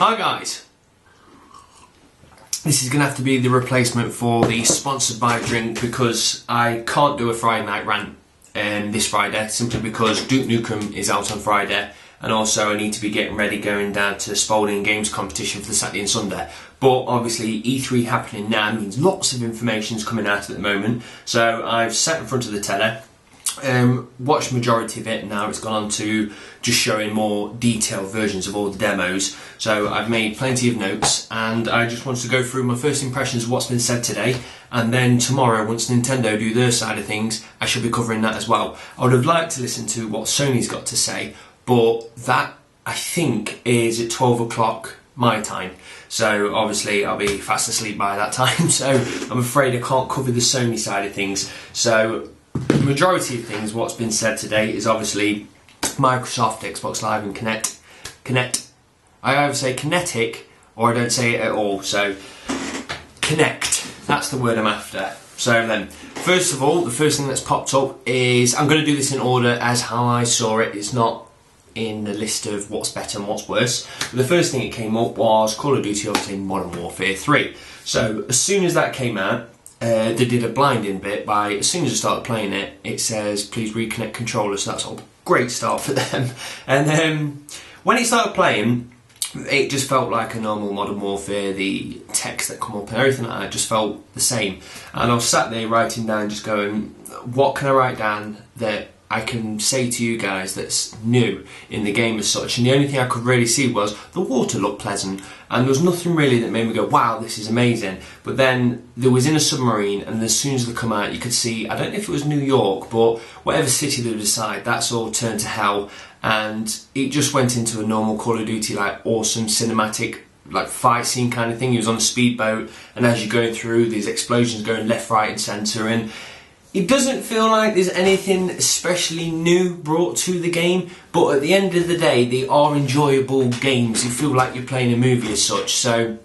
Hi guys, this is going to have to be the replacement for the sponsored by drink because I can't do a Friday night rant this Friday simply because Duke Nukem is out on Friday and also I need to be getting ready going down to Spalding Games competition for the Saturday and Sunday. But obviously E3 happening now means lots of information is coming out at the moment, so I've sat in front of the telly, watched majority of it, and now it's gone on to just showing more detailed versions of all the demos. So I've made plenty of notes and I just wanted to go through my first impressions of what's been said today, and then tomorrow, once Nintendo do their side of things, I shall be covering that as well. I would have liked to listen to what Sony's got to say, but that I think is at 12 o'clock my time, so obviously I'll be fast asleep by that time, so I'm afraid I can't cover the Sony side of things. So the majority of things, what's been said today is obviously Microsoft, Xbox Live and Kinect. I either say kinetic or I don't say it at all, so Kinect, that's the word I'm after. So then, first of all, the first thing that's popped up is, I'm going to do this in order as how I saw it, it's not in the list of what's better and what's worse. But the first thing that came up was Call of Duty, obviously Modern Warfare 3. So as soon as that came out, they did a blinding bit by, as soon as I started playing it, it says please reconnect controllers, so that's a great start for them. And then when it started playing, it just felt like a normal Modern Warfare, the text that come up and everything like that just felt the same. And I was sat there writing down, just going, what can I write down that I can say to you guys that's new in the game as such? And the only thing I could really see was the water looked pleasant, and there was nothing really that made me go, wow, this is amazing. But then there was in a submarine, and as soon as they come out, you could see, I don't know if it was New York, but whatever city they decide, that's all turned to hell, and it just went into a normal Call of Duty, like awesome cinematic, like fight scene kind of thing. He was on a speedboat, and as you're going through, these explosions going left, right, and centre, and it doesn't feel like there's anything especially new brought to the game, but at the end of the day, they are enjoyable games. You feel like you're playing a movie as such, so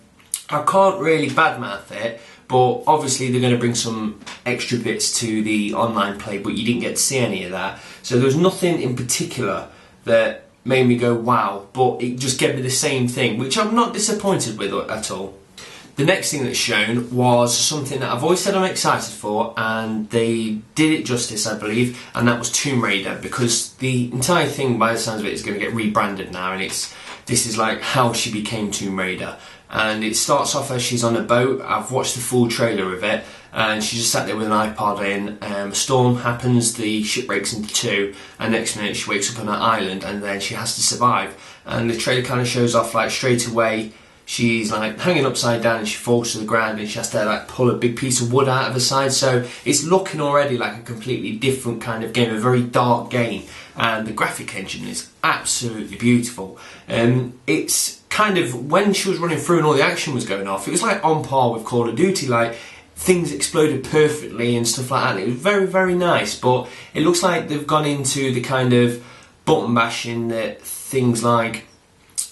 I can't really badmouth it, but obviously they're going to bring some extra bits to the online play, but you didn't get to see any of that. So there was nothing in particular that made me go, wow, but it just gave me the same thing, which I'm not disappointed with at all. The next thing that's shown was something that I've always said I'm excited for, and they did it justice, I believe, and that was Tomb Raider, because the entire thing, by the sounds of it, is going to get rebranded now, and this is like how she became Tomb Raider. And it starts off as she's on a boat. I've watched the full trailer of it, and she just sat there with an iPod in. A storm happens, the ship breaks into two, and next minute she wakes up on an island, and then she has to survive. And the trailer kind of shows off like straight away. She's like hanging upside down and she falls to the ground and she has to like pull a big piece of wood out of her side, so it's looking already like a completely different kind of game, a very dark game, and the graphic engine is absolutely beautiful. It's kind of, when she was running through and all the action was going off, it was like on par with Call of Duty, like things exploded perfectly and stuff like that. It was very, very nice, but it looks like they've gone into the kind of button bashing that things like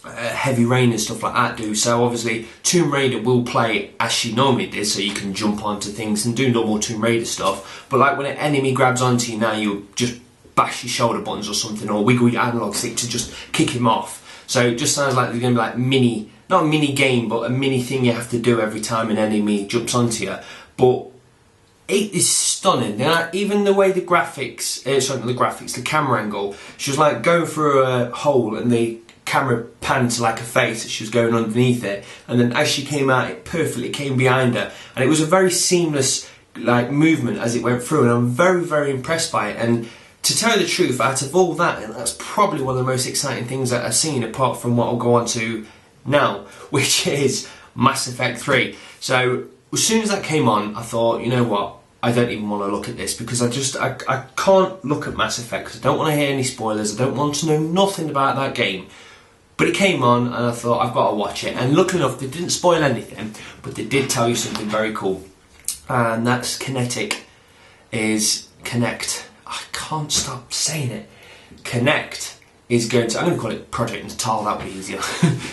Heavy Rain and stuff like that do. So obviously Tomb Raider will play as she normally did, so you can jump onto things and do normal Tomb Raider stuff, but like when an enemy grabs onto you now, you just bash your shoulder buttons or something, or wiggle your analog stick to just kick him off. So it just sounds like there's going to be like not a mini game, but a mini thing you have to do every time an enemy jumps onto you. But it is stunning. Even the way the graphics, the camera angle, she was like going through a hole and the camera panned to like a face as she was going underneath it, and then as she came out, it perfectly came behind her, and it was a very seamless like movement as it went through, and I'm very, very impressed by it. And to tell you the truth, out of all that, and that's probably one of the most exciting things that I've seen, apart from what I'll go on to now, which is Mass Effect 3. So as soon as that came on, I thought, you know what, I don't even want to look at this, because I can't look at Mass Effect because I don't want to hear any spoilers, I don't want to know nothing about that game. But it came on and I thought, I've got to watch it. And luckily enough, they didn't spoil anything, but they did tell you something very cool. And that's Kinect. I can't stop saying it. Kinect is going to, I'm going to call it Project Natal, that would be easier.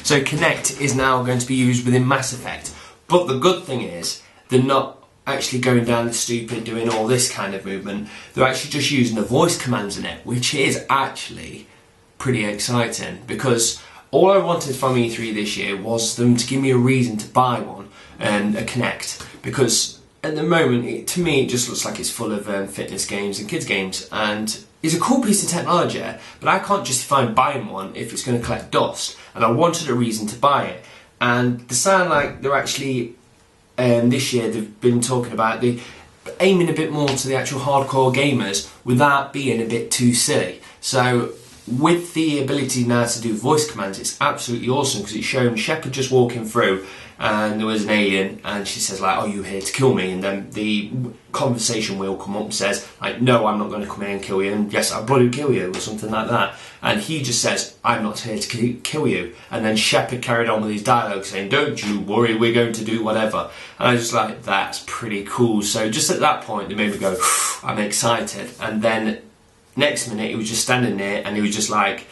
So Kinect is now going to be used within Mass Effect. But the good thing is, they're not actually going down the stupid doing all this kind of movement. They're actually just using the voice commands in it, which is actually pretty exciting, because All I wanted from E3 this year was them to give me a reason to buy one, and a Kinect, because at the moment, to me, it just looks like it's full of fitness games and kids games, and it's a cool piece of technology, but I can't justify buying one if it's going to collect dust, and I wanted a reason to buy it. And they sound like they're actually, this year they've been talking about aiming a bit more to the actual hardcore gamers without being a bit too silly. So with the ability now to do voice commands, it's absolutely awesome, because it's shown Shepard just walking through and there was an alien and she says like, "Are you here to kill me?" And then the conversation wheel come up and says like, "No, I'm not going to come here and kill you," and "Yes, I'll bloody kill you," or something like that. And he just says, "I'm not here to kill you." And then Shepard carried on with his dialogue saying, "Don't you worry, we're going to do whatever." And I was just like, that's pretty cool. So just at that point, they made me go, I'm excited. And then next minute, he was just standing there and he was just like,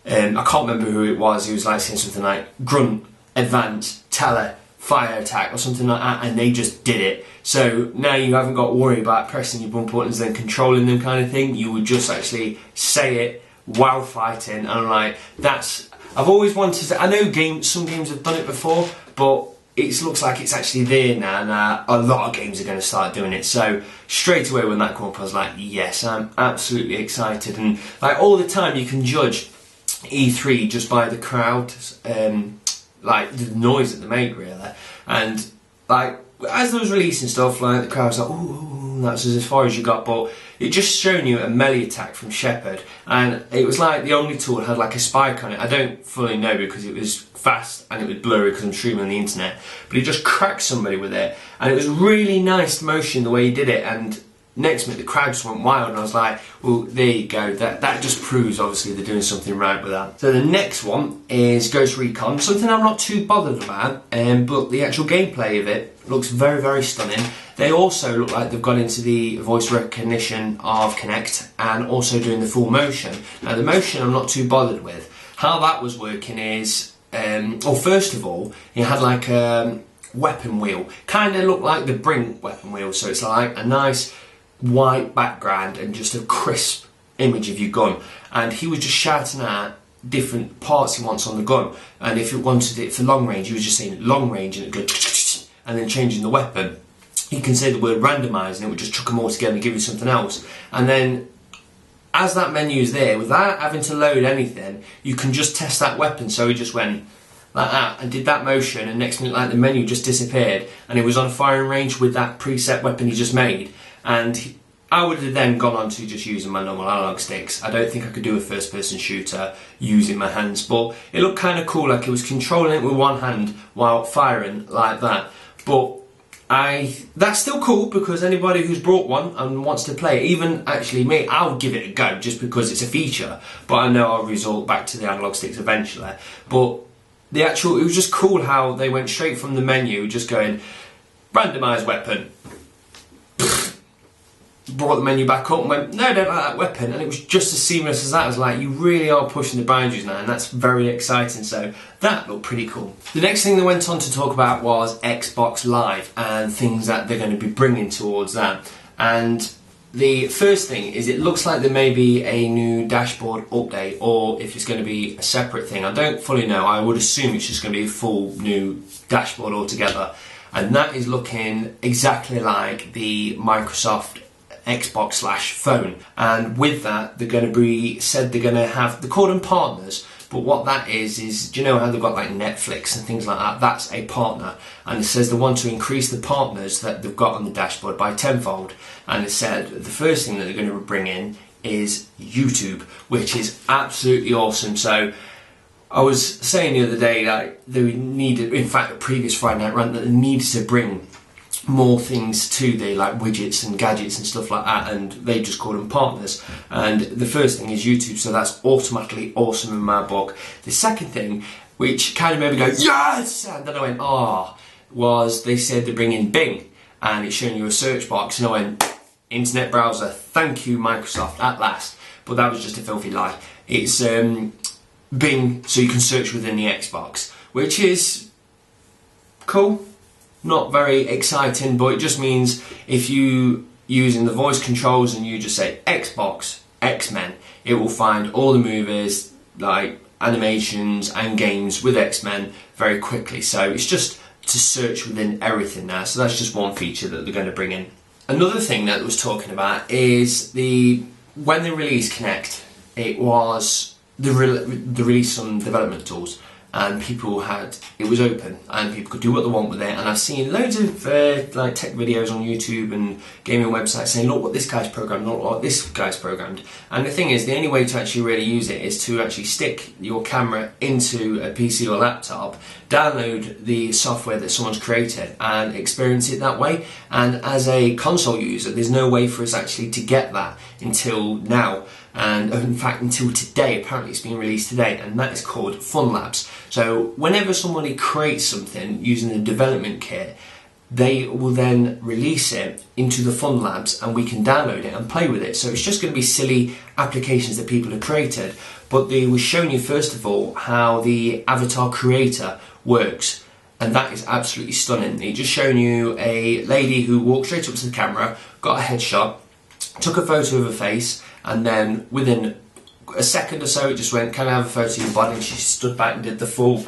I can't remember who it was. He was like saying something like grunt, advance, tele, fire attack or something like that, and they just did it. So now you haven't got to worry about pressing your bump buttons and controlling them kind of thing. You would just actually say it while fighting, and I'm like, I've always wanted to. I know some games have done it before, but it looks like it's actually there now, and a lot of games are going to start doing it. So straight away when that came up, I was like, yes, I'm absolutely excited. And like all the time, you can judge E3 just by the crowd, like the noise that they make, really. And like as they was releasing stuff, like the crowd was like, "Ooh, that's as far as you got." But it just showing you a melee attack from Shepard, and it was like the only tool had like a spike on it. I don't fully know because it was fast and it was blurry because I'm streaming on the internet, but he just cracked somebody with it, and it was really nice motion the way he did it. And next minute the crowd just went wild, and I was like, well, there you go, that just proves obviously they're doing something right with that. So the next one is Ghost Recon, something I'm not too bothered about, but the actual gameplay of it looks very, very stunning. They also look like they've gone into the voice recognition of Kinect and also doing the full motion. Now the motion I'm not too bothered with. How that was working is, well, first of all, it had like a weapon wheel, kind of looked like the Brink weapon wheel, so it's like a nice white background and just a crisp image of your gun, and he was just shouting out different parts he wants on the gun, and if you wanted it for long range, he was just saying long range and it'd go and then changing the weapon. You can say the word randomise and it would just chuck them all together and give you something else. And then as that menu is there, without having to load anything, you can just test that weapon. So he just went like that and did that motion, and next minute like the menu just disappeared and it was on firing range with that preset weapon he just made. And I would have then gone on to just using my normal analog sticks. I don't think I could do a first person shooter using my hands, but it looked kind of cool, like it was controlling it with one hand while firing like that. But that's still cool, because anybody who's brought one and wants to play it, even actually me, I'll give it a go just because it's a feature, but I know I'll resort back to the analog sticks eventually. But it was just cool how they went straight from the menu, just going randomise weapon, brought the menu back up and went, no, I don't like that weapon, and it was just as seamless as that. I was like, you really are pushing the boundaries now, and that's very exciting. So that looked pretty cool. The next thing they went on to talk about was Xbox Live and things that they're going to be bringing towards that. And the first thing is, it looks like there may be a new dashboard update, or if it's going to be a separate thing, I don't fully know. I would assume it's just going to be a full new dashboard altogether, and that is looking exactly like the Microsoft Xbox / phone. And with that, they're going to have, they call them partners, but what that is, do you know how they've got like Netflix and things like that? That's a partner, and it says they want to increase the partners that they've got on the dashboard by tenfold. And it said the first thing that they're going to bring in is YouTube, which is absolutely awesome. So I was saying the other day that they needed, in fact, the previous Friday Night Rant, that they needed to bring more things to the like widgets and gadgets and stuff like that, and they just call them partners. And the first thing is YouTube, so that's automatically awesome in my book. The second thing, which kind of made me go yes, and then I went was they said they bring in Bing, and it's showing you a search box, and I went internet browser, thank you Microsoft, at last. But that was just a filthy lie. It's Bing, so you can search within the Xbox, which is cool. Not very exciting, but it just means if you using the voice controls and you just say Xbox, X-Men, it will find all the movies, like animations and games with X-Men very quickly. So it's just to search within everything now. So that's just one feature that they're going to bring in. Another thing that I was talking about is when they released Kinect, it was the release some development tools, and it was open and people could do what they want with it. And I've seen loads of like tech videos on YouTube and gaming websites saying, look what this guy's programmed, look what this guy's programmed. And the thing is, the only way to actually really use it is to actually stick your camera into a PC or laptop, download the software that someone's created and experience it that way. And as a console user, there's no way for us actually to get that until now. And in fact until today. Apparently it's been released today, and that is called FunLabs. So whenever somebody creates something using the development kit, they will then release it into the FunLabs and we can download it and play with it. So it's just going to be silly applications that people have created, but they were showing you first of all how the avatar creator works, and that is absolutely stunning. They just shown you a lady who walked straight up to the camera, got a headshot, took a photo of her face, and then within a second or so it just went, can I have a photo of your body? And she stood back and did the full,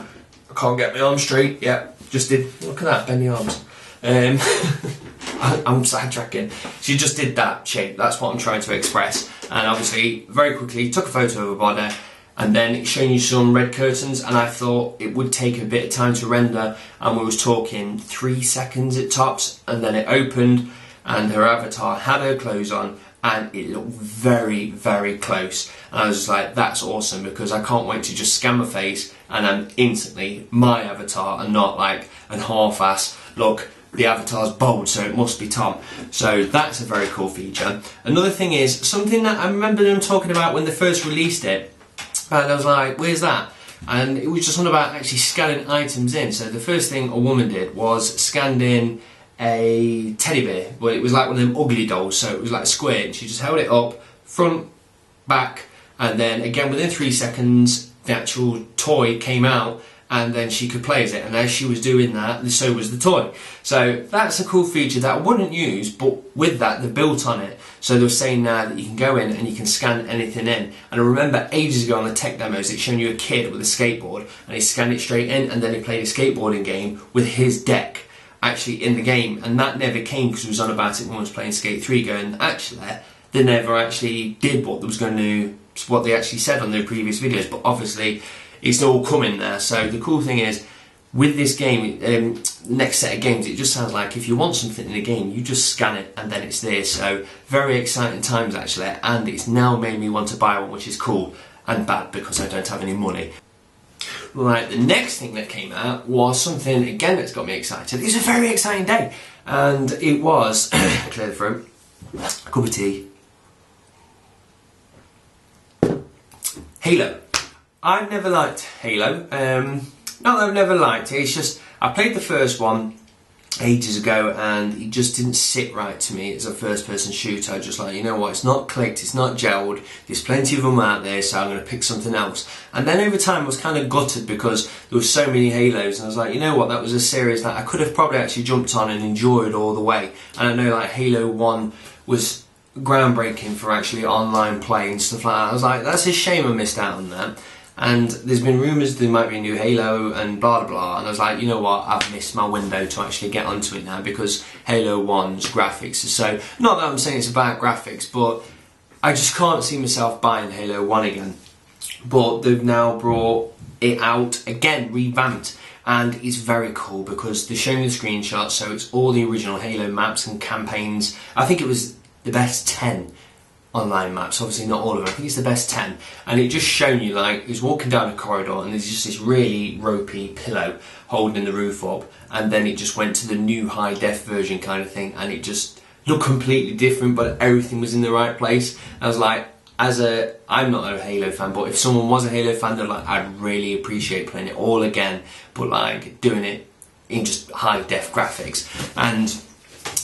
I can't get my arms straight, yeah, just did, look at that, bend the arms. I'm sidetracking. She just did that shape, that's what I'm trying to express. And obviously, very quickly, took a photo of her body, and then it's showing you some red curtains, and I thought it would take a bit of time to render, and we was talking 3 seconds at tops, and then it opened, and her avatar had her clothes on, and it looked very, very close. And I was just like, that's awesome, because I can't wait to just scan my face and I'm instantly my avatar and not like an half-ass, look, the avatar's bold, so it must be Tom. So that's a very cool feature. Another thing is, something that I remember them talking about when they first released it, and I was like, where's that? And it was just on about actually scanning items in. So the first thing a woman did was scanned in a teddy bear. Well, it was like one of them ugly dolls, so it was like a square, and she just held it up, front, back, and then again within 3 seconds the actual toy came out, and then she could play with it, and as she was doing that, so was the toy. So that's a cool feature that I wouldn't use, but with that they've built on it. So they're saying now that you can go in and you can scan anything in. And I remember ages ago on the tech demos it's showing you a kid with a skateboard, and he scanned it straight in, and then he played a skateboarding game with his deck actually in the game, and that never came because we was on about it when I was playing Skate 3, going, actually they never actually did what they actually said on their previous videos, but obviously it's all coming there. So the cool thing is, with this game, next set of games, it just sounds like if you want something in a game, you just scan it and then it's there. So very exciting times actually, and it's now made me want to buy one, which is cool and bad because I don't have any money. Right, the next thing that came out was something, again, that's got me excited. It was a very exciting day, and it was, clear the throat, a cup of tea, Halo. I've never liked Halo, not that I've never liked it, it's just, I played the first one ages ago and it just didn't sit right to me as a first person shooter. I was just like, you know what, it's not clicked, it's not gelled, there's plenty of them out there, so I'm going to pick something else. And then over time I was kind of gutted because there were so many Halos, and I was like, you know what, that was a series that I could have probably actually jumped on and enjoyed all the way. And I know like Halo 1 was groundbreaking for actually online play and stuff like that. I was like, that's a shame I missed out on that. And there's been rumours there might be a new Halo and blah blah blah, and I was like, you know what, I've missed my window to actually get onto it now because Halo 1's graphics are so, not that I'm saying it's about graphics, but I just can't see myself buying Halo 1 again. But they've now brought it out again, revamped, and it's very cool because they're showing the screenshots, so it's all the original Halo maps and campaigns. I think it was the best 10 online maps, obviously not all of them, I think it's the best 10, and it just shown you like he's walking down a corridor and there's just this really ropey pillow holding the roof up, and then it just went to the new high def version kind of thing, and it just looked completely different, but everything was in the right place. I was like, I'm not a Halo fan, but if someone was a Halo fan, they're like, I'd really appreciate playing it all again, but like doing it in just high def graphics. And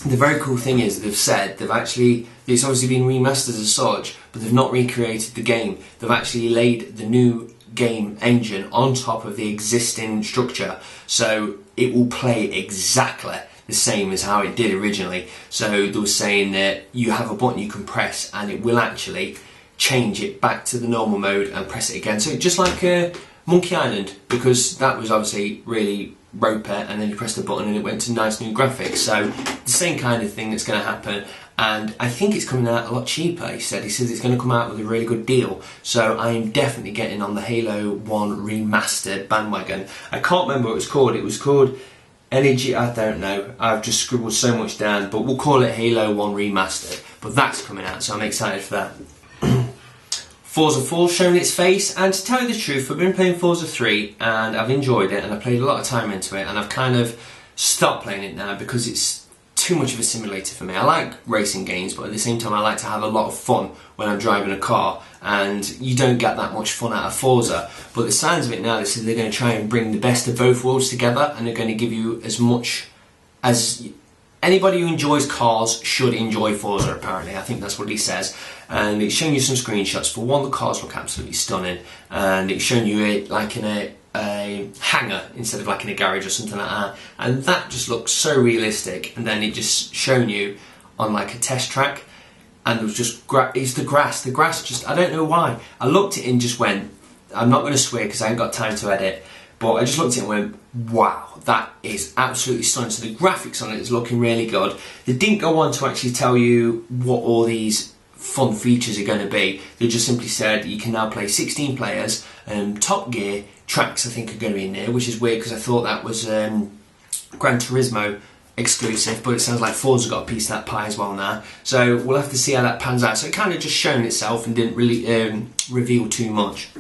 the very cool thing is they've said it's obviously been remastered as such, but they've not recreated the game. They've actually laid the new game engine on top of the existing structure, so it will play exactly the same as how it did originally. So they were saying that you have a button you can press and it will actually change it back to the normal mode and press it again. So just like Monkey Island, because that was obviously really rope it, and then you press the button and it went to nice new graphics. So the same kind of thing that's going to happen, and I think it's coming out a lot cheaper. He says it's going to come out with a really good deal, so I am definitely getting on the Halo 1 remastered bandwagon. I can't remember what it was called Energy, I don't know, I've just scribbled so much down, but we'll call it Halo 1 remastered. But that's coming out, so I'm excited for that. Forza 4 showing its face, and to tell you the truth, I've been playing Forza 3 and I've enjoyed it, and I played a lot of time into it, and I've kind of stopped playing it now because it's too much of a simulator for me. I like racing games, but at the same time I like to have a lot of fun when I'm driving a car, and you don't get that much fun out of Forza. But the signs of it now, they said they're going to try and bring the best of both worlds together, and they're going to give you as much as anybody who enjoys cars should enjoy Forza, apparently. I think that's what he says. And it's showing you some screenshots. For one, the cars look absolutely stunning, and it's showing you it like in a hangar instead of like in a garage or something like that, and that just looks so realistic. And then it just shown you on like a test track, and it was just it's the grass just, I don't know why, I looked at it and just went, I'm not going to swear because I ain't got time to edit, but I just looked at it and went, wow, that is absolutely stunning. So the graphics on it is looking really good. They didn't go on to actually tell you what all these fun features are going to be. They just simply said you can now play 16 players, Top Gear tracks I think are going to be in there, which is weird because I thought that was Gran Turismo exclusive, but it sounds like Forza got a piece of that pie as well now. So we'll have to see how that pans out. So it kind of just shown itself and didn't really reveal too much.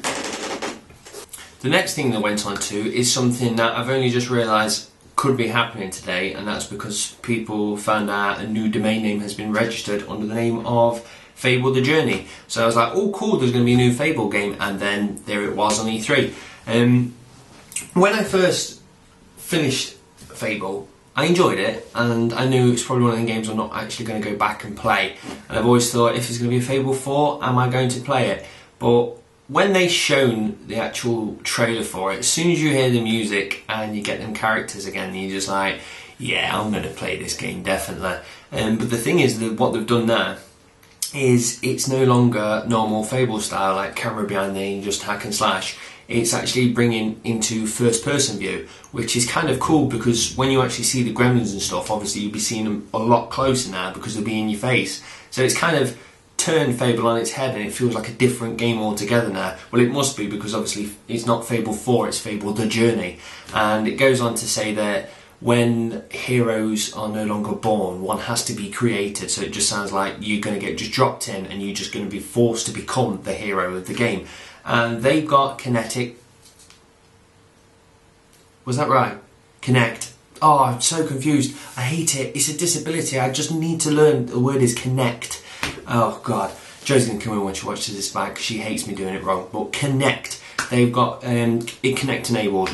The next thing that went on to is something that I've only just realised could be happening today, and that's because people found out a new domain name has been registered under the name of Fable The Journey. So I was like, oh cool, there's going to be a new Fable game, and then there it was on E3. When I first finished Fable, I enjoyed it, and I knew it's probably one of the games I'm not actually going to go back and play. And I've always thought, if it's going to be a Fable 4, am I going to play it? But when they shown the actual trailer for it, as soon as you hear the music and you get them characters again, you're just like, yeah, I'm going to play this game, definitely. But the thing is that what they've done now is it's no longer normal Fable style, like camera behind the and just hack and slash. It's actually bringing into first person view, which is kind of cool because when you actually see the gremlins and stuff, obviously you'll be seeing them a lot closer now because they'll be in your face. So it's kind of turned Fable on its head, and it feels like a different game altogether now. Well, it must be, because obviously it's not Fable 4, it's Fable The Journey. And it goes on to say that when heroes are no longer born, one has to be created. So it just sounds like you're going to get just dropped in and you're just going to be forced to become the hero of the game. And they've got Kinetic. Was that right? Connect. Oh, I'm so confused. I hate it. It's a disability. I just need to learn the word is connect. Oh god. Joe's going to come in when she watches this back because she hates me doing it wrong. But Connect. They've got it Connect enabled.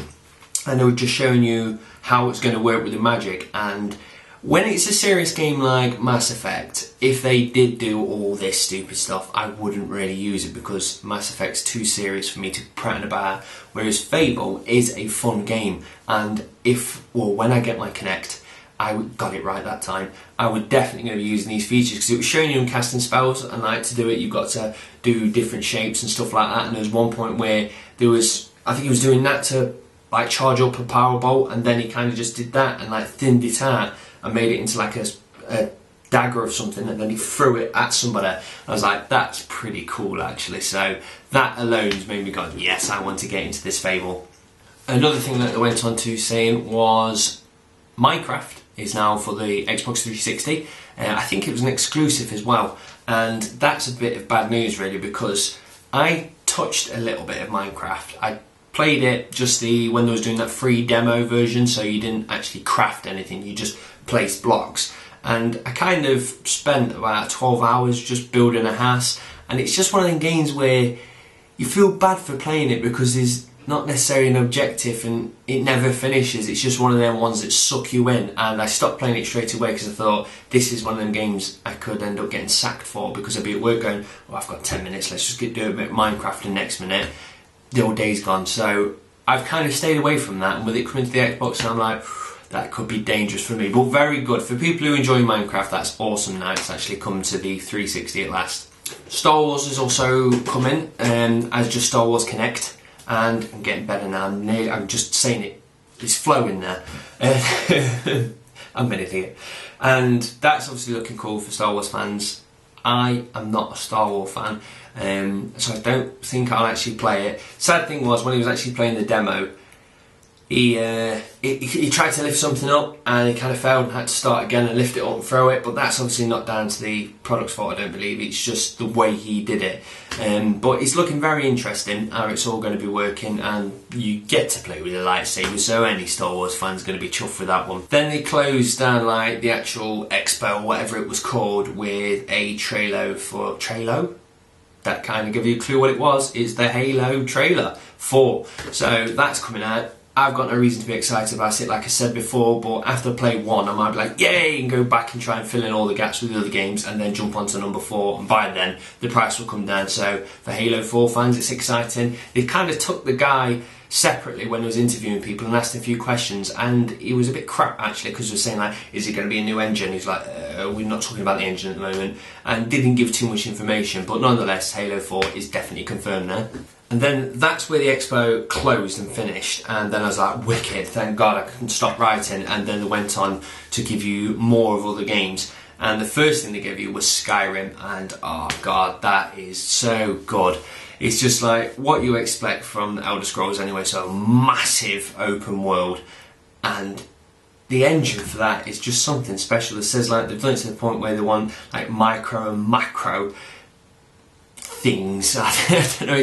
And they were just showing you how it's going to work with the magic. And when it's a serious game like Mass Effect, if they did do all this stupid stuff, I wouldn't really use it because Mass Effect's too serious for me to prat about. Whereas Fable is a fun game, and when I get my Kinect, I got it right that time, I would definitely going to be using these features because it was showing you in casting spells, and like to do it, you've got to do different shapes and stuff like that. And there was one point where there was, I think he was doing that to like charge up a power bolt, and then he kind of just did that and like thinned it out and made it into like a dagger of something, and then he threw it at somebody. I was like, that's pretty cool actually. So that alone has made me go, yes, I want to get into this Fable. Another thing that they went on to saying was Minecraft is now for the Xbox 360. I think it was an exclusive as well, and that's a bit of bad news really, because I touched a little bit of Minecraft. I played it just when they was doing that free demo version, so you didn't actually craft anything, you just placed blocks. And I kind of spent about 12 hours just building a house, and it's just one of them games where you feel bad for playing it because there's not necessarily an objective and it never finishes. It's just one of them ones that suck you in, and I stopped playing it straight away because I thought this is one of them games I could end up getting sacked for, because I'd be at work going, oh, I've got 10 minutes, let's just do a bit of Minecraft, and next minute the whole day's gone. So I've kind of stayed away from that, and with it coming to the Xbox, and I'm like, that could be dangerous for me, but very good for people who enjoy Minecraft. That's awesome now it's actually come to the 360 at last. Star Wars is also coming, as just Star Wars Connect, and I'm getting better now. I'm just saying it. It's flowing now. I'm an idiot. And that's obviously looking cool for Star Wars fans. I am not a Star Wars fan, so I don't think I'll actually play it. Sad thing was, when he was actually playing the demo, he tried to lift something up and he kind of failed and had to start again and lift it up and throw it, but that's obviously not down to the product's fault, I don't believe. It's just the way he did it. But it's looking very interesting how it's all going to be working, and you get to play with a lightsaber, so any Star Wars fan's going to be chuffed with that one. Then they closed down like the actual expo or whatever it was called with a trailer for Trailer. That kind of give you a clue what it was. It's the Halo trailer 4. So that's coming out. I've got no reason to be excited about it, like I said before, but after I play 1, I might be like, yay, and go back and try and fill in all the gaps with the other games, and then jump onto number 4, and by then, the price will come down. So, for Halo 4 fans, it's exciting. They kind of took the guy separately when he was interviewing people and asked a few questions, and he was a bit crap, actually, because he was saying, like, is it going to be a new engine? He's like, we're not talking about the engine at the moment, and didn't give too much information, but nonetheless, Halo 4 is definitely confirmed now. And then that's where the expo closed and finished, and then I was like, wicked, thank God I couldn't stop writing. And then they went on to give you more of other games, and the first thing they gave you was Skyrim, and oh God, that is so good. It's just like what you expect from Elder Scrolls anyway, so a massive open world, and the engine for that is just something special. It says like they've done it to the point where they want like micro and macro things. I don't know.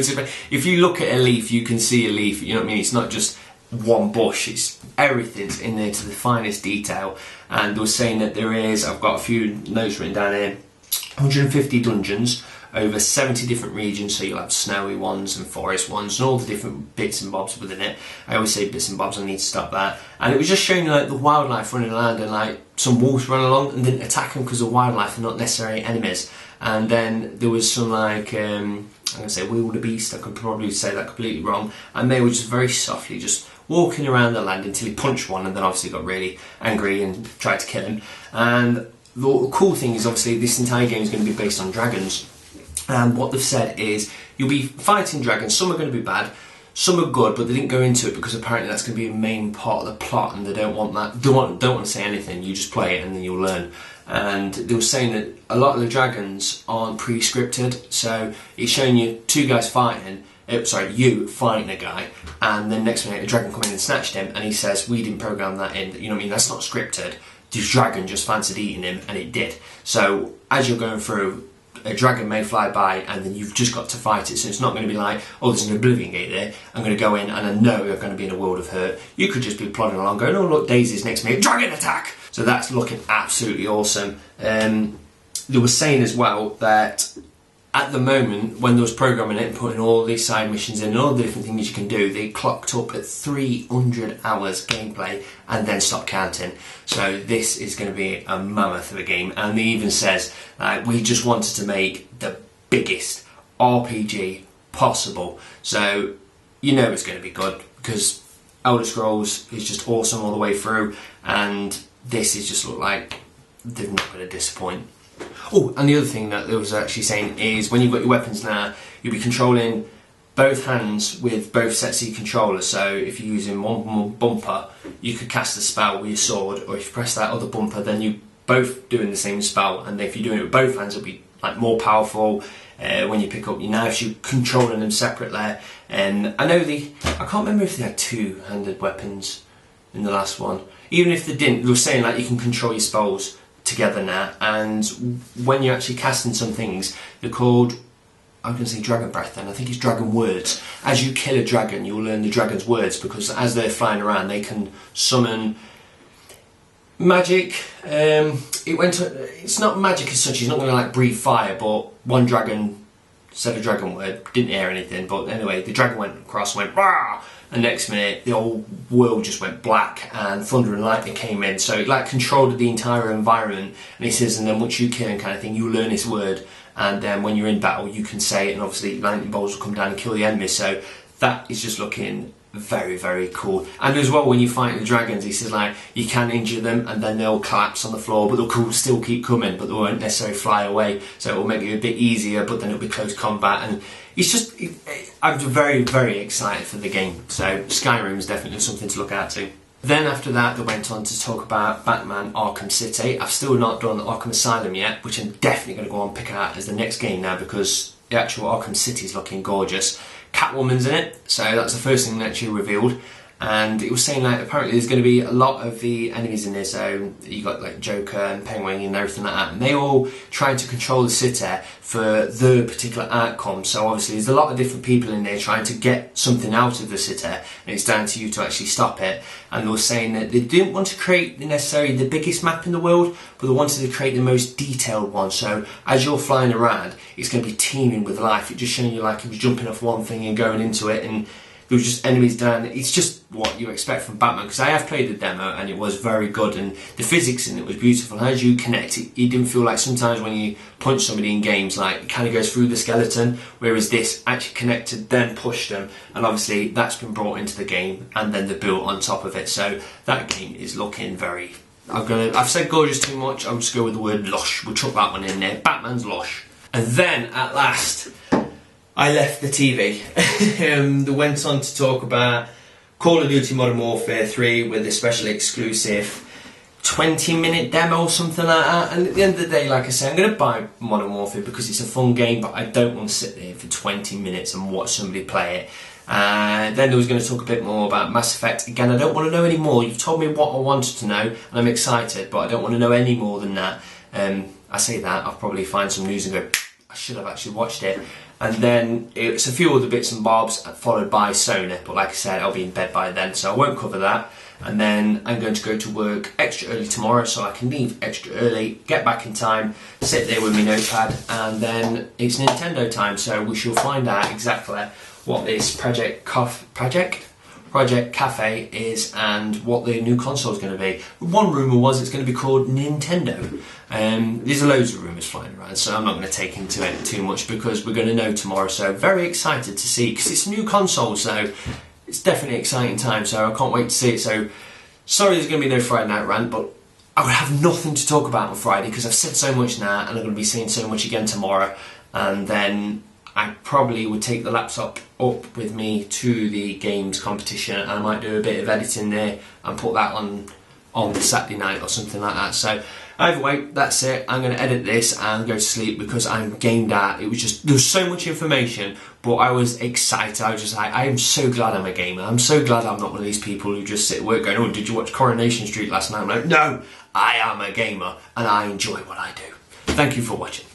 If you look at a leaf, you can see a leaf. You know what I mean? It's not just one bush. It's everything's in there to the finest detail. And they were saying that there is, I've got a few notes written down here, 150 dungeons over 70 different regions. So you'll have snowy ones and forest ones and all the different bits and bobs within it. I always say bits and bobs. I need to stop that. And it was just showing you like the wildlife running around, and like some wolves run along and didn't attack them because the wildlife are not necessarily enemies. And then there was some like, I'm going to say wildebeest, I could probably say that completely wrong, and they were just very softly just walking around the land until he punched one, and then obviously got really angry and tried to kill him. And the cool thing is obviously this entire game is going to be based on dragons, and what they've said is you'll be fighting dragons. Some are going to be bad, some are good, but they didn't go into it because apparently that's going to be a main part of the plot, and they don't want that. Don't want to say anything. You just play it and then you'll learn. And they were saying that a lot of the dragons aren't pre-scripted, so it's showing you two guys fighting, you fighting a guy, and then next minute a dragon come in and snatched him, and he says, we didn't program that in, you know what I mean, that's not scripted, this dragon just fancied eating him, and it did. So as you're going through, a dragon may fly by, and then you've just got to fight it, so it's not going to be like, oh, there's an Oblivion Gate there, I'm going to go in, and I know you're going to be in a world of hurt. You could just be plodding along going, oh look, Daisy's next to me, dragon attack! So that's looking absolutely awesome. They were saying as well that at the moment, when they was programming it and putting all these side missions in and all the different things you can do, they clocked up at 300 hours gameplay and then stopped counting. So this is going to be a mammoth of a game. And they even says, we just wanted to make the biggest RPG possible. So you know it's going to be good, because Elder Scrolls is just awesome all the way through, and this is just look like they're not going to disappoint. Oh, and the other thing that they was actually saying is when you've got your weapons now, you'll be controlling both hands with both sets of your controllers. So if you're using one bumper, you could cast a spell with your sword, or if you press that other bumper, then you're both doing the same spell. And if you're doing it with both hands, it'll be like more powerful. When you pick up your knives, you're controlling them separately. And I know I can't remember if they had two-handed weapons in the last one. Even if they didn't, they were saying like you can control your spells together now, and when you're actually casting some things, they're called, I'm going to say dragon breath then, I think it's dragon words. As you kill a dragon, you'll learn the dragon's words, because as they're flying around, they can summon magic. It's not magic as such, he's not going to like breathe fire, but one dragon said a dragon word, didn't hear anything, but anyway, the dragon went across and went, "Rah!" And next minute, the whole world just went black and thunder and lightning came in. So it like controlled the entire environment. And he says, and then once you kill him kind of thing, you learn his word. And then when you're in battle, you can say it, and obviously lightning bolts will come down and kill the enemy. So that is just looking very, very cool. And as well, when you fight the dragons, he says like you can injure them and then they'll collapse on the floor, but they'll still keep coming, but they won't necessarily fly away. So it will make it a bit easier, but then it'll be close combat. And it's just, I'm very, very excited for the game. So Skyrim is definitely something to look out to. Then after that, they went on to talk about Batman Arkham City. I've still not done Arkham Asylum yet, which I'm definitely going to go on and pick out as the next game now, because the actual Arkham City is looking gorgeous. Catwoman's in it, so that's the first thing that actually revealed. And it was saying like apparently there's going to be a lot of the enemies in there, so you got like Joker and Penguin and everything like that, and they all trying to control the city for the particular outcome. So obviously there's a lot of different people in there trying to get something out of the city, and it's down to you to actually stop it. And they were saying that they didn't want to create necessarily the biggest map in the world, but they wanted to create the most detailed one. So as you're flying around, it's going to be teeming with life. It's just showing you like it was jumping off one thing and going into it, and there was just enemies down. It's just what you expect from Batman, because I have played the demo and it was very good, and the physics in it was beautiful. And as you connect, it didn't feel like sometimes when you punch somebody in games, like it kind of goes through the skeleton, whereas this actually connected, then pushed them, and obviously that's been brought into the game, and then the built on top of it. So that game is looking very. I've said gorgeous too much. I'll just go with the word lush. We'll chuck that one in there. Batman's lush. And then at last, I left the TV. They went on to talk about Call of Duty Modern Warfare 3 with a special exclusive 20-minute demo or something like that. And at the end of the day, like I say, I'm going to buy Modern Warfare because it's a fun game, but I don't want to sit there for 20 minutes and watch somebody play it. Then they was going to talk a bit more about Mass Effect. Again, I don't want to know any more. You've told me what I wanted to know, and I'm excited, but I don't want to know any more than that. I say that, I'll probably find some news and go, I should have actually watched it. And then it's a few other bits and bobs followed by Sony, but like I said, I'll be in bed by then, so I won't cover that. And then I'm going to go to work extra early tomorrow, so I can leave extra early, get back in time, sit there with my notepad, and then it's Nintendo time, so we shall find out exactly what this Project Cafe is and what the new console is going to be. One rumour was it's going to be called Nintendo. There's loads of rumours flying around, so I'm not going to take into it too much because we're going to know tomorrow. So very excited to see, because it's a new console, so it's definitely an exciting time. So I can't wait to see it. So sorry there's going to be no Friday Night Rant, but I would have nothing to talk about on Friday because I've said so much now, and I'm going to be saying so much again tomorrow. And then I probably would take the laptop up with me to the games competition, and I might do a bit of editing there and put that on Saturday night or something like that. So either way, that's it. I'm going to edit this and go to sleep because I'm gamed out. It was just, there was so much information, but I was excited. I was just like, I am so glad I'm a gamer. I'm so glad I'm not one of these people who just sit at work going, oh, did you watch Coronation Street last night? I'm like, no, I am a gamer and I enjoy what I do. Thank you for watching.